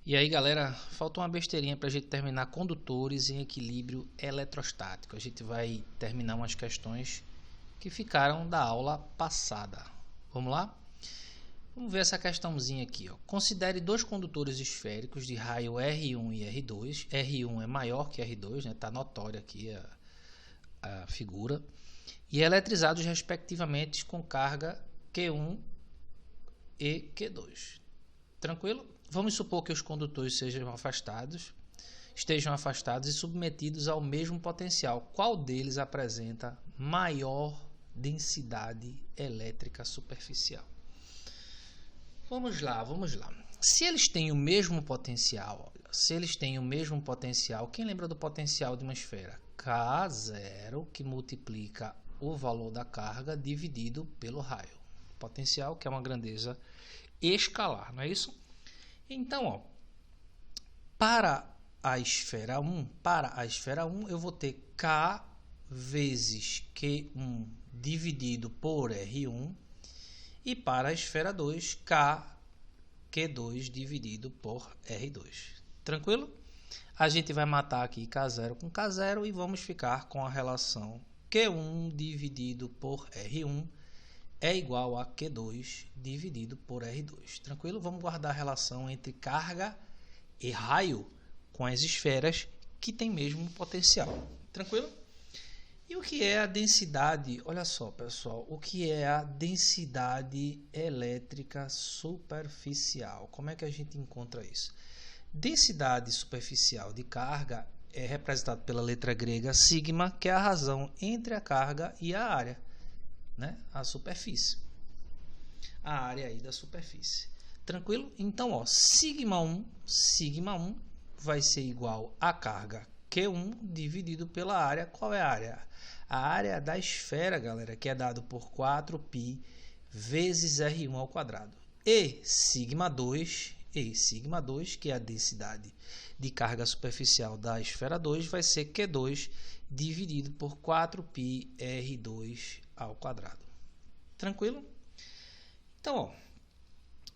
E aí, galera, falta uma besteirinha para a gente terminar condutores em equilíbrio eletrostático. A gente vai terminar umas questões que ficaram da aula passada. Vamos lá? Vamos ver essa questãozinha aqui. Ó. Considere dois condutores esféricos de raio R1 e R2. R1 é maior que R2, está notória aqui a figura. E eletrizados respectivamente com carga Q1 e Q2. Tranquilo? Vamos supor que os condutores estejam afastados e submetidos ao mesmo potencial. Qual deles apresenta maior densidade elétrica superficial? Vamos lá. Se eles têm o mesmo potencial, quem lembra do potencial de uma esfera? K0, que multiplica o valor da carga dividido pelo raio. Potencial, que é uma grandeza escalar, não é isso? Então, para a esfera 1, eu vou ter K vezes Q1 dividido por R1 e para a esfera 2, K Q2 dividido por R2. Tranquilo? A gente vai matar aqui K0 com K0 e vamos ficar com a relação Q1 dividido por R1 é igual a Q2 dividido por R2. Tranquilo? Vamos guardar a relação entre carga e raio com as esferas que têm mesmo potencial. Tranquilo? E o que é a densidade? Olha só, pessoal. O que é a densidade elétrica superficial? Como é que a gente encontra isso? Densidade superficial de carga é representada pela letra grega sigma, que é a razão entre a carga e a área. Né? A superfície, a área aí da superfície. Tranquilo? Então, sigma 1 vai ser igual a carga Q1 dividido pela área. Qual é a área? A área da esfera, galera, que é dado por 4π vezes R1 ao quadrado. E sigma 2, que é a densidade de carga superficial da esfera 2, vai ser Q2 dividido por 4π R2 ao quadrado. Tranquilo? Então,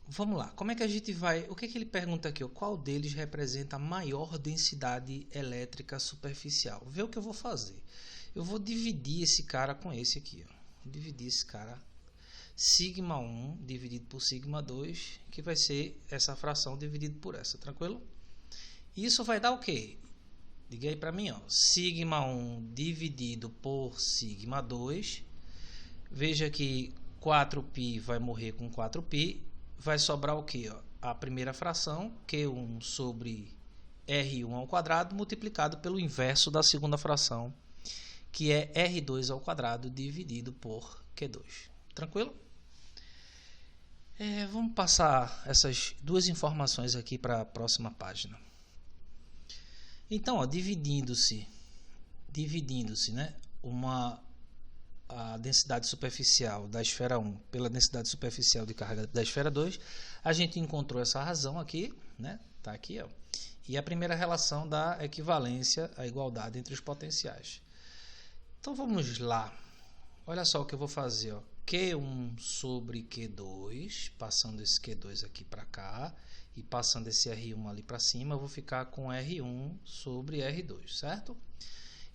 vamos lá. Como é que a gente vai... O que ele pergunta aqui? Qual deles representa a maior densidade elétrica superficial? Vê o que eu vou fazer. Eu vou dividir esse cara com esse aqui. Dividir esse cara. Sigma 1 dividido por sigma 2, que vai ser essa fração dividida por essa. Tranquilo? Isso vai dar o quê? Diga aí para mim. Sigma 1 dividido por sigma 2. Veja que 4π vai morrer com 4π. Vai sobrar o quê? A primeira fração, Q1 sobre R1 ao quadrado, multiplicado pelo inverso da segunda fração, que é R2 ao quadrado dividido por Q2. Tranquilo? Vamos passar essas duas informações aqui para a próxima página. Então, dividindo-se, né, a densidade superficial da esfera 1 pela densidade superficial de carga da esfera 2, a gente encontrou essa razão aqui, né? Tá aqui, e a primeira relação da equivalência, a igualdade entre os potenciais. Então vamos lá. Olha só o que eu vou fazer, Q1 sobre Q2, passando esse Q2 aqui para cá e passando esse R1 ali para cima, eu vou ficar com R1 sobre R2, certo?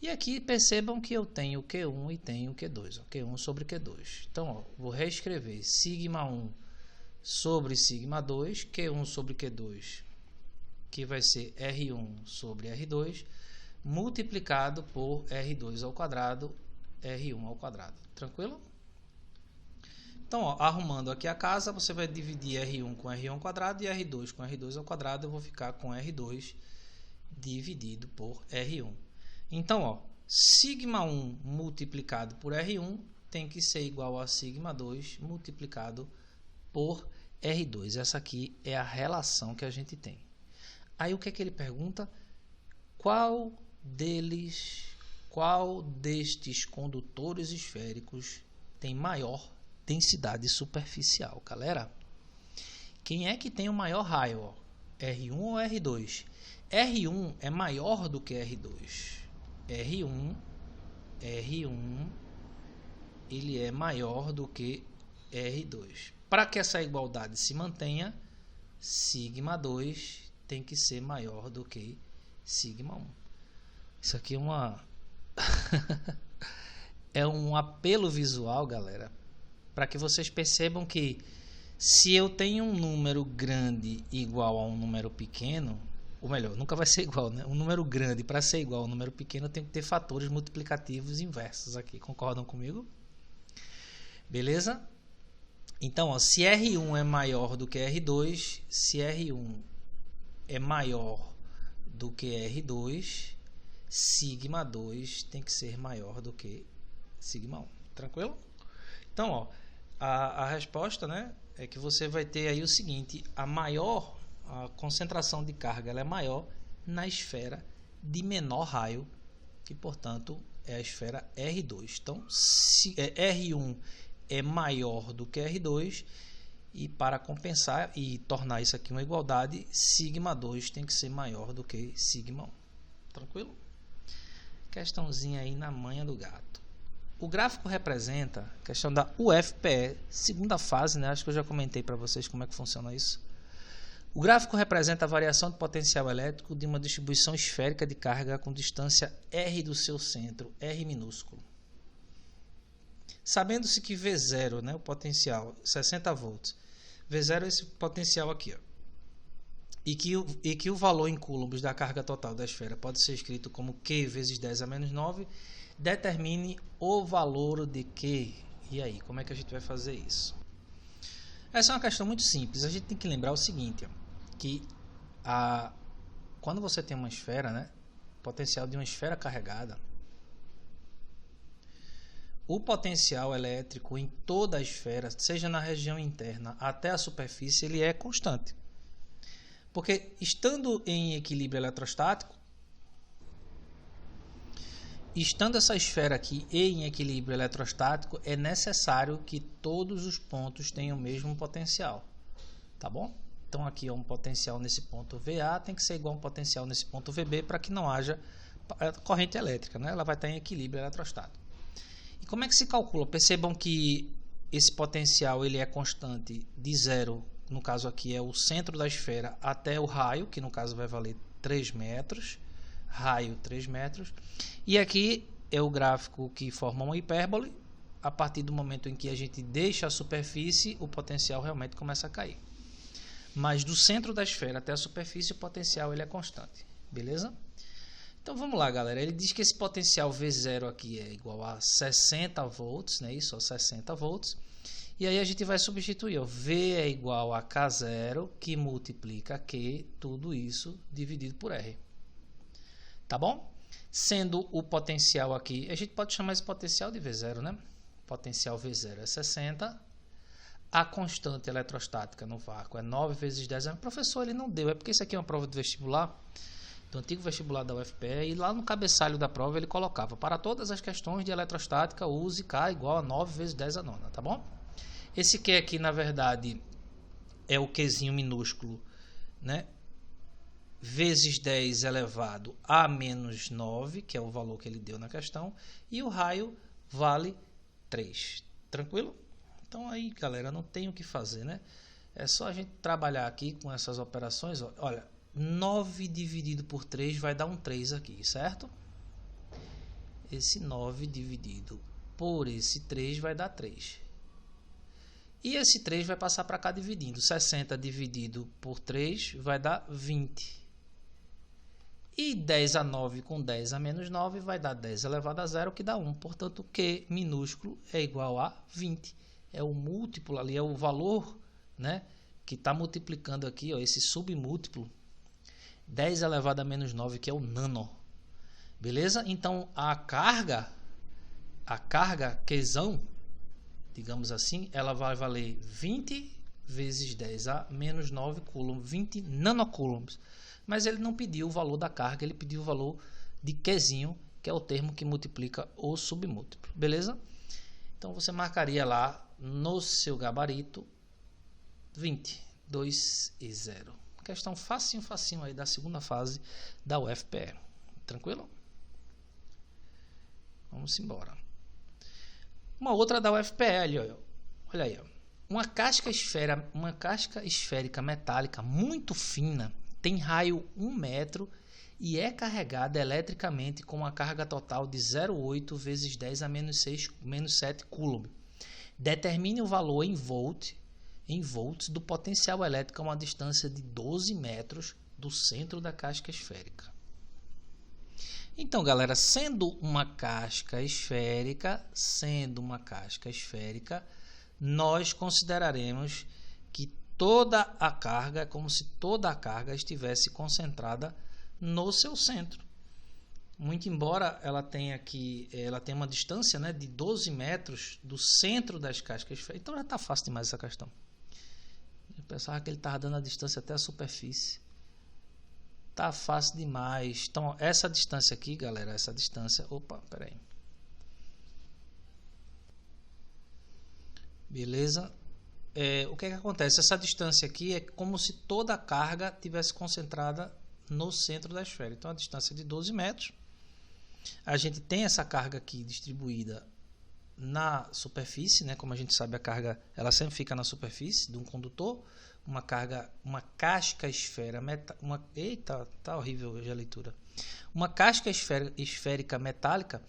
E aqui percebam que eu tenho Q1 e tenho Q2, Q1 sobre Q2. Então, vou reescrever sigma 1 sobre sigma 2, Q1 sobre Q2, que vai ser R1 sobre R2, multiplicado por R2 ao quadrado, R1 ao quadrado. Tranquilo? Então, arrumando aqui a casa, você vai dividir R1 com R1 ao quadrado e R2 com R2 ao quadrado, eu vou ficar com R2 dividido por R1. Então, sigma 1 multiplicado por R1 tem que ser igual a sigma 2 multiplicado por R2. Essa aqui é a relação que a gente tem. Aí o que é que ele pergunta? Qual destes condutores esféricos tem maior densidade superficial? Galera, quem é que tem o maior raio? R1 ou R2? R1 é maior do que R2. R1 ele é maior do que R2. Para que essa igualdade se mantenha, sigma 2 tem que ser maior do que sigma 1. Isso aqui é é um apelo visual, galera, para que vocês percebam que se eu tenho um número grande igual a um número pequeno, ou melhor, nunca vai ser igual, né? Um número grande, para ser igual a um número pequeno, tem que ter fatores multiplicativos inversos aqui. Concordam comigo? Beleza? Então, ó, se R1 é maior do que R2, se R1 é maior do que R2, sigma 2 tem que ser maior do que sigma 1. Tranquilo? Então, ó, a resposta, né, é que você vai ter aí o seguinte: a concentração de carga ela é maior na esfera de menor raio, que portanto é a esfera R2. Então, se R1 é maior do que R2, e para compensar e tornar isso aqui uma igualdade, sigma 2 tem que ser maior do que sigma 1. Tranquilo? Questãozinha aí na manha do gato. O gráfico representa a questão da UFPE, segunda fase, né? Acho que eu já comentei para vocês como é que funciona isso. O gráfico representa a variação de potencial elétrico de uma distribuição esférica de carga com distância R do seu centro, R minúsculo. Sabendo-se que V0, né, o potencial, 60 volts, V0 é esse potencial aqui, ó, e que o valor em coulombs da carga total da esfera pode ser escrito como Q vezes 10 a menos 9, determine o valor de Q. E aí, como é que a gente vai fazer isso? Essa é uma questão muito simples. A gente tem que lembrar o seguinte, ó, que quando você tem uma esfera, né, potencial de uma esfera carregada, o potencial elétrico em toda a esfera, seja na região interna até a superfície, ele é constante. Porque estando em equilíbrio eletrostático, estando essa esfera aqui em equilíbrio eletrostático, é necessário que todos os pontos tenham o mesmo potencial. Tá bom? Então aqui é um potencial nesse ponto VA, tem que ser igual a um potencial nesse ponto VB para que não haja corrente elétrica, né? Ela vai estar em equilíbrio eletrostático. E como é que se calcula? Percebam que esse potencial ele é constante de zero, no caso aqui é o centro da esfera, até o raio, que no caso vai valer 3 metros, raio 3 metros, e aqui é o gráfico que forma uma hipérbole. A partir do momento em que a gente deixa a superfície, o potencial realmente começa a cair. Mas do centro da esfera até a superfície, o potencial ele é constante, beleza? Então vamos lá, galera. Ele diz que esse potencial V0 aqui é igual a 60 volts, né? Isso, 60 volts. E aí a gente vai substituir, ó, V é igual a K0, que multiplica Q, tudo isso dividido por R. Tá bom? Sendo o potencial aqui, a gente pode chamar esse potencial de V0, né? Potencial V0 é 60. A constante eletrostática no vácuo é 9 vezes 10. Professor, ele não deu. É porque isso aqui é uma prova de vestibular, do antigo vestibular da UFPE, e lá no cabeçalho da prova ele colocava: para todas as questões de eletrostática, use K igual a 9 vezes 10 a nona, tá bom? Esse Q aqui, na verdade, é o Qzinho minúsculo, né? Vezes 10 elevado a menos 9, que é o valor que ele deu na questão, e o raio vale 3. Tranquilo? Então aí, galera, não tem o que fazer, né? É só a gente trabalhar aqui com essas operações. Olha, 9 dividido por 3 vai dar um 3 aqui, certo? Esse 9 dividido por esse 3 vai dar 3. E esse 3 vai passar para cá dividindo. 60 dividido por 3 vai dar 20. E 10 a 9 com 10 a menos 9 vai dar 10 elevado a 0, que dá 1. Portanto, Q minúsculo é igual a 20. É o múltiplo ali, é o valor, né, que está multiplicando aqui, ó, esse submúltiplo. 10 elevado a menos 9, que é o nano. Beleza? Então, a carga Qzão, digamos assim, ela vai valer 20 vezes 10 a menos 9 coulomb, 20 nanocoulombs. Mas ele não pediu o valor da carga, ele pediu o valor de Qzinho, que é o termo que multiplica o submúltiplo. Beleza? Então, você marcaria lá no seu gabarito 20, 2 e 0. Questão facinho aí da segunda fase da UFPE. Tranquilo? Vamos embora. Uma outra da UFPE ali, ó. Olha aí, ó. Uma casca esférica metálica muito fina tem raio 1 metro e é carregada eletricamente com uma carga total de 0,8 vezes 10 a menos 7 coulomb. Determine o valor em volts do potencial elétrico a uma distância de 12 metros do centro da casca esférica. Então, galera, sendo uma casca esférica, nós consideraremos que toda a carga é como se toda a carga estivesse concentrada no seu centro. Muito embora ela tenha uma distância, né, de 12 metros do centro das cascas esféricas. Então já está fácil demais essa questão. Eu pensava que ele estava dando a distância até a superfície. Tá fácil demais. Então, essa distância aqui, galera, essa distância... Opa, peraí. Beleza? O que acontece? Essa distância aqui é como se toda a carga tivesse concentrada no centro da esfera. Então, a distância é de 12 metros. A gente tem essa carga aqui distribuída na superfície, né? Como a gente sabe, a carga ela sempre fica na superfície de um condutor. Uma casca esfera, eita, tá horrível hoje a leitura. Uma casca esférica metálica,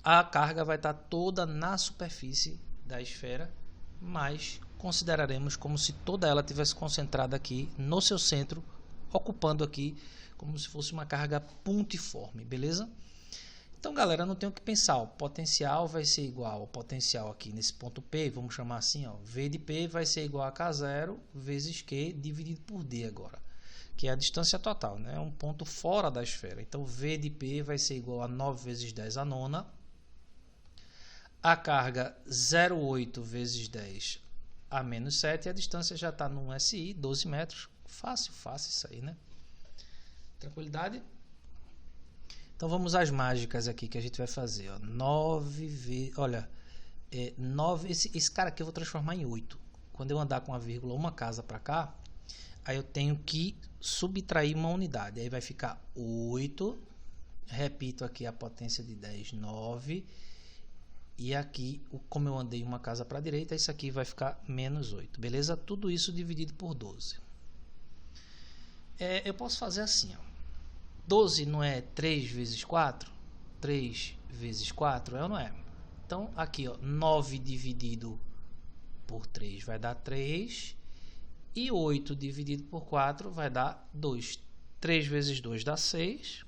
a carga vai estar toda na superfície da esfera, mas consideraremos como se toda ela tivesse concentrada aqui no seu centro, ocupando aqui como se fosse uma carga pontiforme, beleza? Então, galera, não tem o que pensar. O potencial vai ser igual ao potencial aqui nesse ponto P, vamos chamar assim, ó, V de P vai ser igual a K0 vezes Q dividido por D agora, que é a distância total, né? É um ponto fora da esfera. Então, V de P vai ser igual a 9 vezes 10 a nona. A carga 0,8 vezes 10 a menos 7. E a distância já está no SI, 12 metros. Fácil isso aí, né? Tranquilidade? Então vamos às mágicas aqui que a gente vai fazer. Ó. 9 vezes. Olha, 9. Esse cara aqui eu vou transformar em 8. Quando eu andar com a vírgula uma casa para cá, aí eu tenho que subtrair uma unidade. Aí vai ficar 8. Repito aqui a potência de 10, 9. E aqui, como eu andei uma casa para a direita, isso aqui vai ficar menos 8. Beleza? Tudo isso dividido por 12. Eu posso fazer assim, ó. 12 não é 3 vezes 4? 3 vezes 4 é ou não é? Então, aqui, ó, 9 dividido por 3 vai dar 3. E 8 dividido por 4 vai dar 2. 3 vezes 2 dá 6.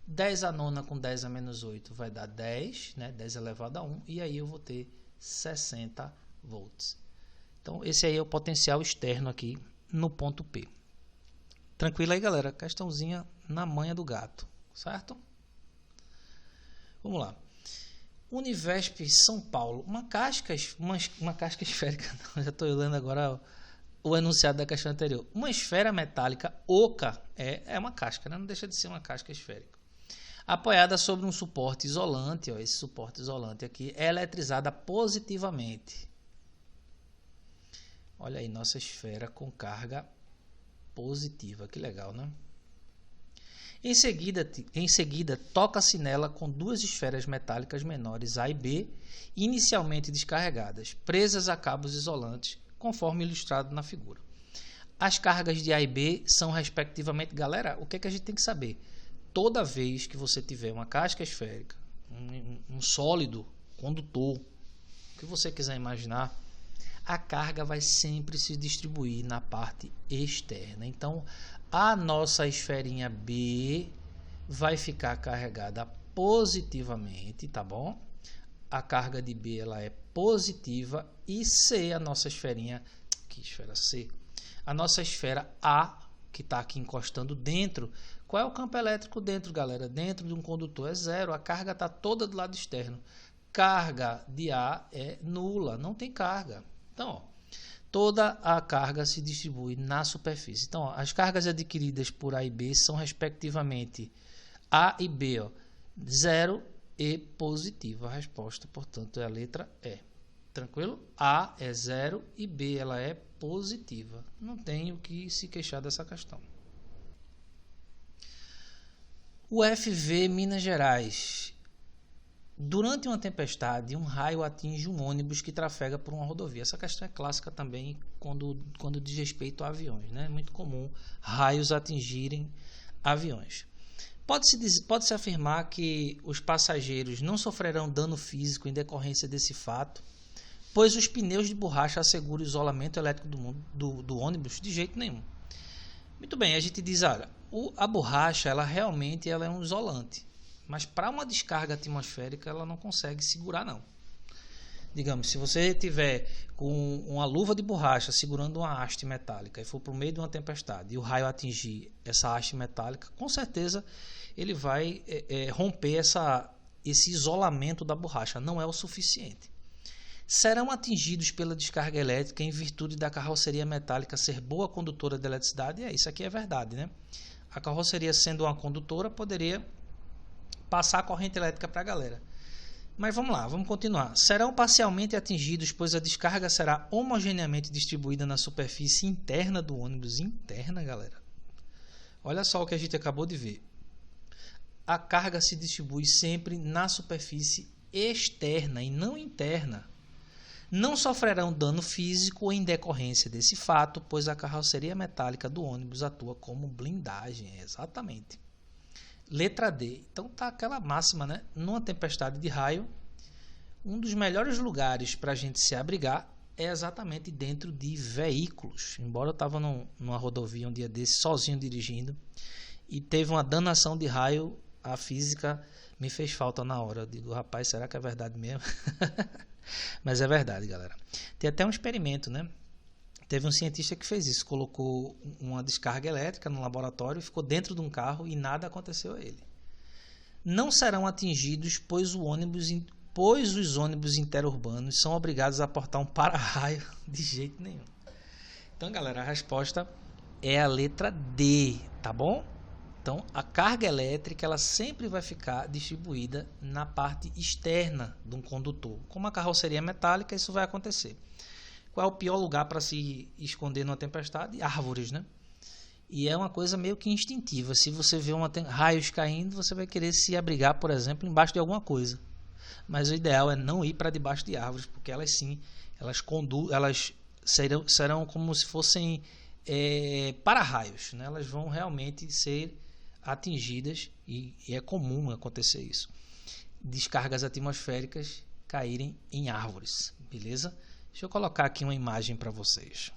10 a nona com 10 a menos 8 vai dar 10. Né? 10 elevado a 1. E aí eu vou ter 60 volts. Então, esse aí é o potencial externo aqui no ponto P. Tranquilo aí, galera? Questãozinha na manha do gato, certo? Vamos lá. Univesp São Paulo. Uma casca esférica. Não, já estou lendo agora o enunciado da questão anterior. Uma esfera metálica oca é uma casca, né? Não deixa de ser uma casca esférica. Apoiada sobre um suporte isolante, ó, esse suporte isolante aqui é eletrizada positivamente. Olha aí, nossa esfera com carga positiva, que legal, né? Em seguida toca-se nela com duas esferas metálicas menores A e B, inicialmente descarregadas, presas a cabos isolantes, conforme ilustrado na figura. As cargas de A e B são respectivamente... Galera, o que é que a gente tem que saber? Toda vez que você tiver uma casca esférica, um sólido, condutor, o que você quiser imaginar, a carga vai sempre se distribuir na parte externa. Então, a nossa esferinha B vai ficar carregada positivamente, tá bom? A carga de B ela é positiva e C, a nossa esferinha, que esfera C? A nossa esfera A, que está aqui encostando dentro. Qual é o campo elétrico dentro, galera? Dentro de um condutor é zero, a carga está toda do lado externo. Carga de A é nula, não tem carga. Então, ó, toda a carga se distribui na superfície. Então, ó, as cargas adquiridas por A e B são respectivamente A e B, ó, 0 e positiva. A resposta, portanto, é a letra E. Tranquilo? A é 0 e B ela é positiva. Não tem o que se queixar dessa questão. O FV Minas Gerais. Durante uma tempestade, um raio atinge um ônibus que trafega por uma rodovia. Essa questão é clássica também quando diz respeito a aviões, né? É muito comum raios atingirem aviões. Pode-se afirmar que os passageiros não sofrerão dano físico em decorrência desse fato, pois os pneus de borracha asseguram o isolamento elétrico do ônibus de jeito nenhum. Muito bem, a gente diz, olha, a borracha ela realmente é um isolante, mas para uma descarga atmosférica ela não consegue segurar não. Digamos, se você tiver com uma luva de borracha segurando uma haste metálica e for para o meio de uma tempestade e o raio atingir essa haste metálica, com certeza ele vai romper esse isolamento da borracha. Não é o suficiente. Serão atingidos pela descarga elétrica em virtude da carroceria metálica ser boa condutora de eletricidade. Isso aqui é verdade, né? A carroceria, sendo uma condutora, poderia passar a corrente elétrica para a galera. Mas vamos lá, vamos continuar. Serão parcialmente atingidos, pois a descarga será homogeneamente distribuída na superfície interna do ônibus. Interna, galera. Olha só o que a gente acabou de ver. A carga se distribui sempre na superfície externa e não interna. Não sofrerão dano físico em decorrência desse fato, pois a carroceria metálica do ônibus atua como blindagem. Exatamente. Letra D. Então tá aquela máxima, né? Numa tempestade de raio, um dos melhores lugares para a gente se abrigar é exatamente dentro de veículos. Embora eu estava numa rodovia um dia desse, sozinho dirigindo, e teve uma danação de raio, a física me fez falta na hora. Eu digo, rapaz, será que é verdade mesmo? Mas é verdade, galera. Tem até um experimento, né? Teve um cientista que fez isso, colocou uma descarga elétrica no laboratório, ficou dentro de um carro e nada aconteceu a ele. Não serão atingidos, pois os ônibus interurbanos são obrigados a portar um para-raio de jeito nenhum. Então, galera, a resposta é a letra D, tá bom? Então, a carga elétrica ela sempre vai ficar distribuída na parte externa de um condutor. Como a carroceria é metálica, isso vai acontecer. Qual é o pior lugar para se esconder numa tempestade? Árvores, né? E é uma coisa meio que instintiva. Se você vê raios caindo, você vai querer se abrigar, por exemplo, embaixo de alguma coisa. Mas o ideal é não ir para debaixo de árvores, porque elas sim, elas serão como se fossem para-raios, né? Elas vão realmente ser atingidas e é comum acontecer isso. Descargas atmosféricas caírem em árvores, beleza? Deixa eu colocar aqui uma imagem para vocês.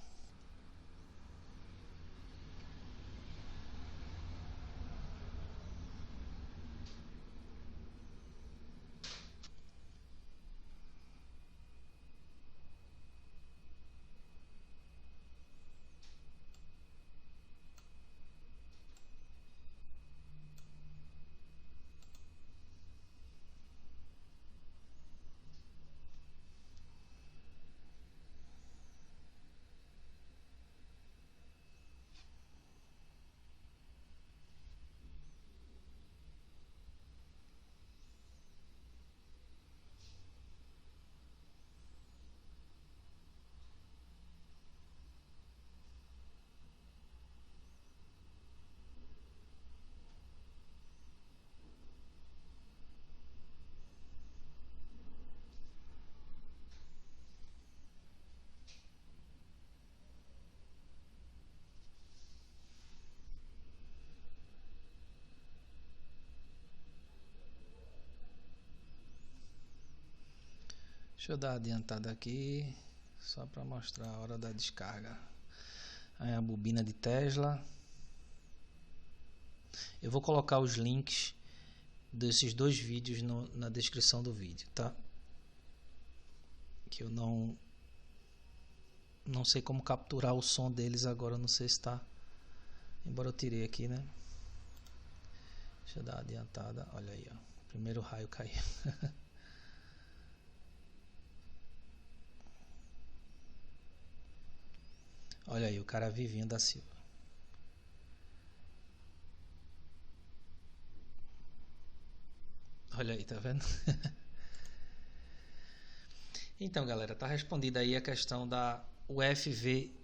Deixa eu dar uma adiantada aqui, só para mostrar a hora da descarga. Aí a bobina de Tesla. Eu vou colocar os links desses dois vídeos na descrição do vídeo, tá? Que eu não sei como capturar o som deles agora, não sei se tá. Embora eu tirei aqui, né? Deixa eu dar uma adiantada. Olha aí, ó. Primeiro raio caiu. Olha aí, o cara Vivinho da Silva. Olha aí, tá vendo? Então, galera, tá respondida aí a questão da UFV